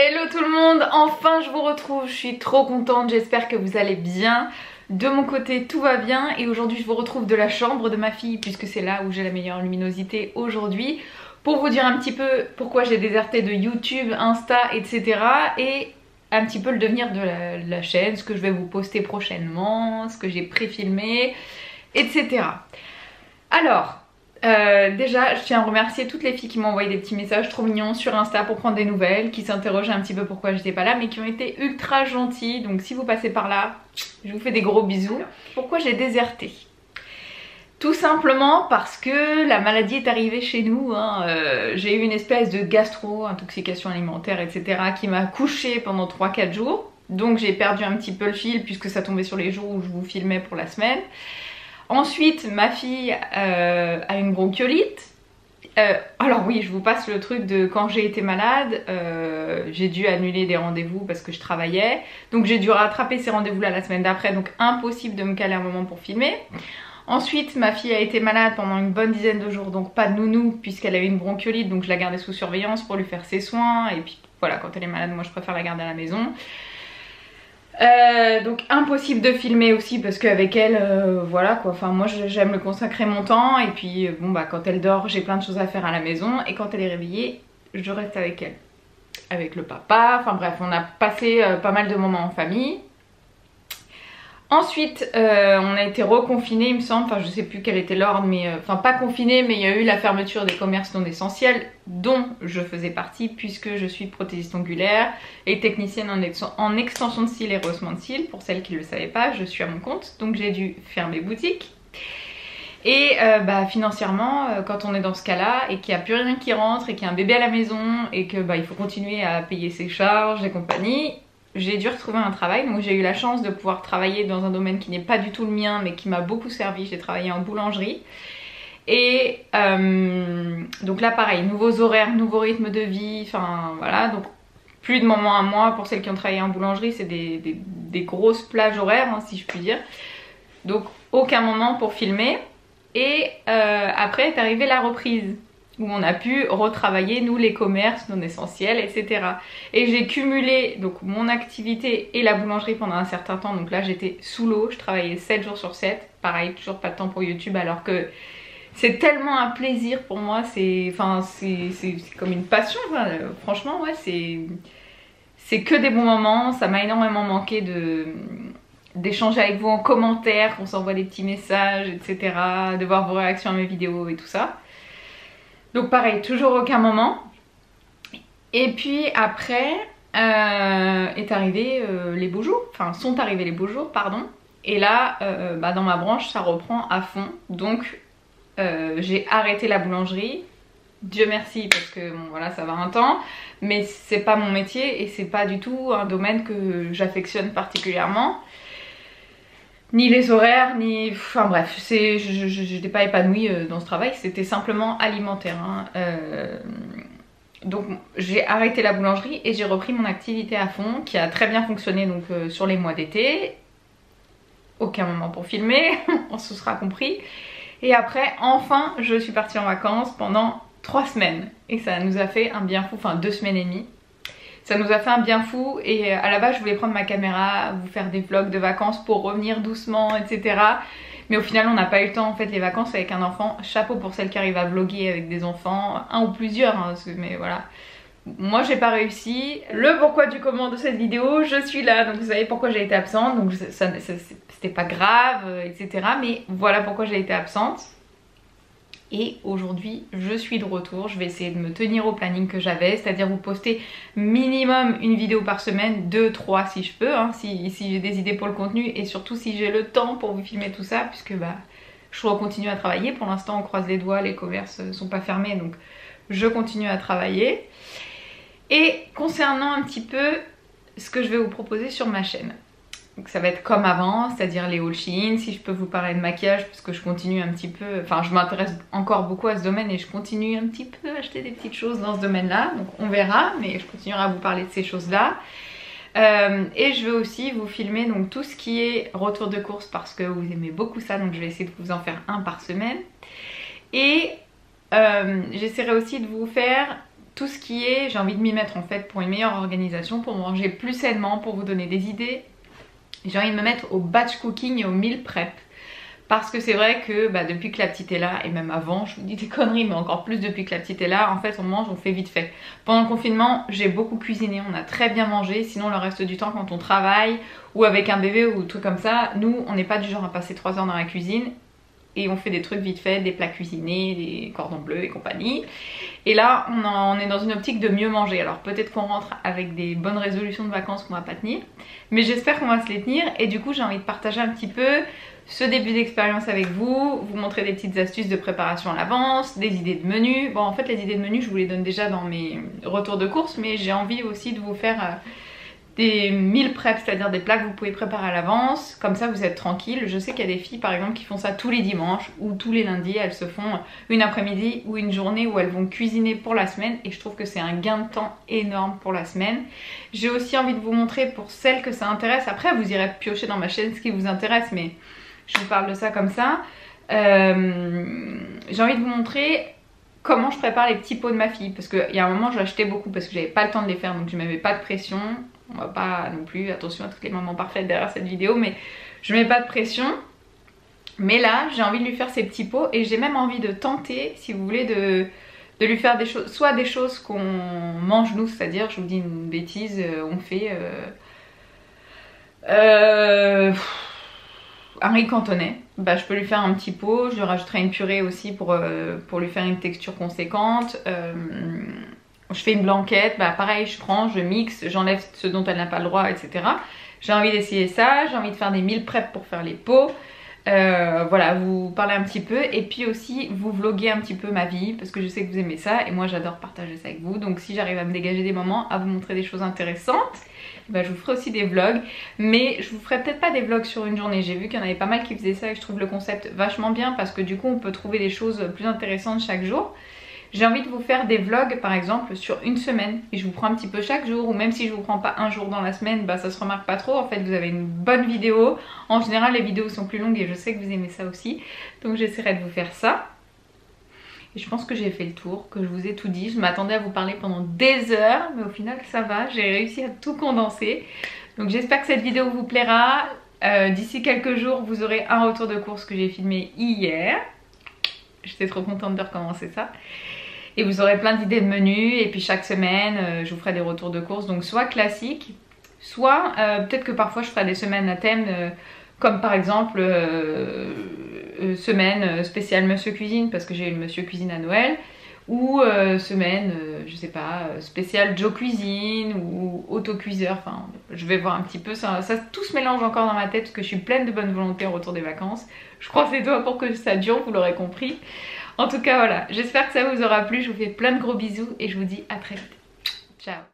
Hello tout le monde, enfin je vous retrouve, je suis trop contente, j'espère que vous allez bien. De mon côté tout va bien et aujourd'hui je vous retrouve de la chambre de ma fille puisque c'est là où j'ai la meilleure luminosité aujourd'hui pour vous dire un petit peu pourquoi j'ai déserté de YouTube, Insta, etc. et un petit peu le devenir de la chaîne, ce que je vais vous poster prochainement, ce que j'ai pré-filmé, etc. Alors... déjà je tiens à remercier toutes les filles qui m'ont envoyé des petits messages trop mignons sur Insta pour prendre des nouvelles, qui s'interrogeaient un petit peu pourquoi j'étais pas là mais qui ont été ultra gentilles, donc si vous passez par là je vous fais des gros bisous. Pourquoi j'ai déserté? Tout simplement parce que la maladie est arrivée chez nous, hein. J'ai eu une espèce de gastro, intoxication alimentaire, etc. qui m'a couchée pendant 3-4 jours, donc j'ai perdu un petit peu le fil puisque ça tombait sur les jours où je vous filmais pour la semaine. Ensuite, ma fille a une bronchiolite. Alors oui, je vous passe le truc de quand j'ai été malade, j'ai dû annuler des rendez-vous parce que je travaillais. Donc j'ai dû rattraper ces rendez-vous là la semaine d'après, donc impossible de me caler un moment pour filmer. Ensuite, ma fille a été malade pendant une bonne dizaine de jours, donc pas de nounou puisqu'elle a eu une bronchiolite, donc je la gardais sous surveillance pour lui faire ses soins. Et puis voilà, quand elle est malade, moi je préfère la garder à la maison. Donc impossible de filmer aussi parce qu'avec elle voilà quoi, enfin moi j'aime me consacrer mon temps et puis bon bah quand elle dort j'ai plein de choses à faire à la maison et quand elle est réveillée je reste avec elle, avec le papa, enfin bref on a passé pas mal de moments en famille. Ensuite on a été reconfinés il me semble, enfin je sais plus quel était l'ordre mais enfin pas confinés mais il y a eu la fermeture des commerces non essentiels dont je faisais partie puisque je suis prothésiste ongulaire et technicienne en extension de cils et rehaussement de cils. Pour celles qui ne le savaient pas, je suis à mon compte donc j'ai dû fermer boutique. Et bah, financièrement quand on est dans ce cas là et qu'il n'y a plus rien qui rentre et qu'il y a un bébé à la maison et que bah, il faut continuer à payer ses charges et compagnie, j'ai dû retrouver un travail. Donc j'ai eu la chance de pouvoir travailler dans un domaine qui n'est pas du tout le mien mais qui m'a beaucoup servi. J'ai travaillé en boulangerie et donc là pareil, nouveaux horaires, nouveau rythme de vie, enfin voilà, donc plus de moments à moi. Pour celles qui ont travaillé en boulangerie c'est des grosses plages horaires hein, si je puis dire, donc aucun moment pour filmer. Et après est arrivée la reprise où on a pu retravailler nous les commerces non essentiels, etc. Et j'ai cumulé donc mon activité et la boulangerie pendant un certain temps, donc là j'étais sous l'eau, je travaillais 7 jours sur 7, pareil toujours pas de temps pour YouTube alors que c'est tellement un plaisir pour moi, c'est comme une passion, enfin, franchement ouais c'est que des bons moments, ça m'a énormément manqué d'échanger avec vous en commentaire, qu'on s'envoie des petits messages, etc. De voir vos réactions à mes vidéos et tout ça. Donc pareil, toujours aucun moment. Et puis après est arrivé les beaux jours, enfin sont arrivés les beaux jours, pardon. Et là, bah, dans ma branche, ça reprend à fond. Donc j'ai arrêté la boulangerie. Dieu merci parce que bon voilà ça va un temps. Mais c'est pas mon métier et c'est pas du tout un domaine que j'affectionne particulièrement. Ni les horaires, ni... Enfin bref, je n'étais pas épanouie dans ce travail, c'était simplement alimentaire. Hein. Donc j'ai arrêté la boulangerie et j'ai repris mon activité à fond, qui a très bien fonctionné donc, sur les mois d'été. Aucun moment pour filmer, on se sera compris. Et après, enfin, je suis partie en vacances pendant 3 semaines. Et ça nous a fait un bien fou, enfin 2 semaines et demie. Ça nous a fait un bien fou et à la base je voulais prendre ma caméra, vous faire des vlogs de vacances pour revenir doucement, etc. Mais au final on n'a pas eu le temps en fait, les vacances avec un enfant. Chapeau pour celles qui arrivent à vlogger avec des enfants, un ou plusieurs hein, mais voilà. Moi j'ai pas réussi. Le pourquoi du comment de cette vidéo, je suis là, donc vous savez pourquoi j'ai été absente. Donc c'était pas grave, etc. Mais voilà pourquoi j'ai été absente. Et aujourd'hui je suis de retour, je vais essayer de me tenir au planning que j'avais, c'est-à-dire vous poster minimum une vidéo par semaine, 2-3 si je peux, hein, si j'ai des idées pour le contenu et surtout si j'ai le temps pour vous filmer tout ça puisque bah, je dois continuer à travailler. Pour l'instant on croise les doigts, les commerces sont pas fermés donc je continue à travailler. Et concernant un petit peu ce que je vais vous proposer sur ma chaîne. Donc ça va être comme avant, c'est-à-dire les haul Shein, si je peux vous parler de maquillage parce que je continue un petit peu, enfin je m'intéresse encore beaucoup à ce domaine et je continue un petit peu à acheter des petites choses dans ce domaine-là, donc on verra, mais je continuerai à vous parler de ces choses-là. Et je vais aussi vous filmer donc tout ce qui est retour de course parce que vous aimez beaucoup ça, donc je vais essayer de vous en faire un par semaine. Et j'essaierai aussi de vous faire tout ce qui est, j'ai envie de m'y mettre en fait pour une meilleure organisation, pour manger plus sainement, pour vous donner des idées. J'ai envie de me mettre au batch cooking et au meal prep. Parce que c'est vrai que depuis que la petite est là, et même avant, je vous dis des conneries, mais encore plus depuis que la petite est là, en fait on mange, on fait vite fait. Pendant le confinement, j'ai beaucoup cuisiné, on a très bien mangé, sinon le reste du temps quand on travaille ou avec un bébé ou truc comme ça, nous on n'est pas du genre à passer 3 heures dans la cuisine et on fait des trucs vite fait, des plats cuisinés, des cordons bleus et compagnie. Et là on est dans une optique de mieux manger, alors peut-être qu'on rentre avec des bonnes résolutions de vacances qu'on va pas tenir, mais j'espère qu'on va se les tenir et du coup j'ai envie de partager un petit peu ce début d'expérience avec vous, vous montrer des petites astuces de préparation à l'avance, des idées de menu. Bon en fait les idées de menu je vous les donne déjà dans mes retours de course, mais j'ai envie aussi de vous faire des meal prep, c'est-à-dire des plats que vous pouvez préparer à l'avance, comme ça vous êtes tranquille. Je sais qu'il y a des filles par exemple qui font ça tous les dimanches ou tous les lundis, elles se font une après-midi ou une journée où elles vont cuisiner pour la semaine et je trouve que c'est un gain de temps énorme pour la semaine. J'ai aussi envie de vous montrer pour celles que ça intéresse, après vous irez piocher dans ma chaîne ce qui vous intéresse, mais je vous parle de ça comme ça. J'ai envie de vous montrer comment je prépare les petits pots de ma fille. Parce qu'il y a un moment, je l'achetais beaucoup parce que j'avais pas le temps de les faire. Donc je ne mets pas de pression. On va pas non plus, attention à toutes les mamans parfaites derrière cette vidéo. Mais je mets pas de pression. Mais là, j'ai envie de lui faire ces petits pots. Et j'ai même envie de tenter, si vous voulez, de lui faire des choses. Soit des choses qu'on mange nous. C'est-à-dire, je vous dis une bêtise, on fait... un riz cantonais, je peux lui faire un petit pot, je lui rajouterai une purée aussi pour lui faire une texture conséquente. Je fais une blanquette, pareil je prends, je mixe, j'enlève ce dont elle n'a pas le droit, etc. J'ai envie d'essayer ça, j'ai envie de faire des meal prep pour faire les pots. Voilà, vous parlez un petit peu et puis aussi vous vloguer un petit peu ma vie parce que je sais que vous aimez ça et moi j'adore partager ça avec vous. Donc si j'arrive à me dégager des moments à vous montrer des choses intéressantes, je vous ferai aussi des vlogs, mais je vous ferai peut-être pas des vlogs sur une journée. J'ai vu qu'il y en avait pas mal qui faisaient ça et je trouve le concept vachement bien parce que du coup on peut trouver des choses plus intéressantes chaque jour. J'ai envie de vous faire des vlogs par exemple sur une semaine et je vous prends un petit peu chaque jour, ou même si je vous prends pas un jour dans la semaine, ça se remarque pas trop. En fait vous avez une bonne vidéo. En général les vidéos sont plus longues et je sais que vous aimez ça aussi, donc j'essaierai de vous faire ça. Et je pense que j'ai fait le tour, que je vous ai tout dit. Je m'attendais à vous parler pendant des heures, mais au final ça va, j'ai réussi à tout condenser. Donc j'espère que cette vidéo vous plaira. D'ici quelques jours vous aurez un retour de course que j'ai filmé hier. J'étais trop contente de recommencer ça. Et vous aurez plein d'idées de menus et puis chaque semaine je vous ferai des retours de course, donc soit classiques, soit peut-être que parfois je ferai des semaines à thème comme par exemple semaine spéciale Monsieur Cuisine parce que j'ai eu le Monsieur Cuisine à Noël, ou semaine je sais pas spéciale Joe Cuisine ou autocuiseur, enfin je vais voir un petit peu, ça tout se mélange encore dans ma tête parce que je suis pleine de bonne volonté au retour des vacances. Je croise les doigts pour que ça dure, vous l'aurez compris. En tout cas voilà, j'espère que ça vous aura plu, je vous fais plein de gros bisous et je vous dis à très vite. Ciao.